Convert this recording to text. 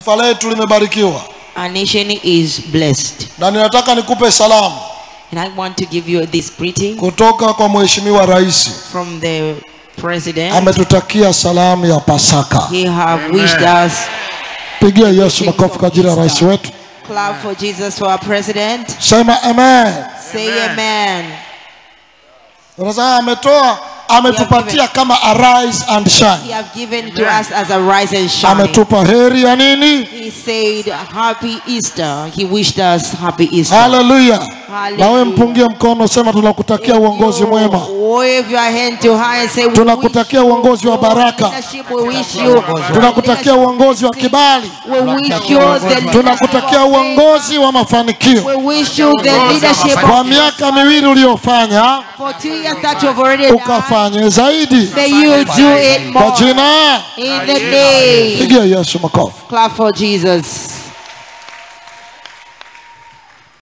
Taifa letu limebarikiwa. Our nation is blessed. Na ninataka nikupe salamu. And I want to give you this greeting kutoka kwa Mheshimiwa Rais. From the President. Ametutakia salamu ya Pasaka. He have wished us. Pigia Yesu makofi kwa ajili ya rais wetu. Clap for Jesus, for our President. Sema amen. Say amen. Sasa ametupatia kama arise and shine. He have given to us as a rise and shine. Ametupa heri ya nini? He said happy Easter. He wished us happy Easter. Hallelujah. Na wewe mpungie mkono, sema tunakutakia uongozi mwema. Wave your hand to high and say tunakutakia uongozi wa baraka. Tunakutakia uongozi wa kibali. Tunakutakia uongozi wa mafanikio. Kwa miaka miwili uliyofanya, ukafanye zaidi. Kwa jina. Pigia Yesu makofi. Clap for Jesus.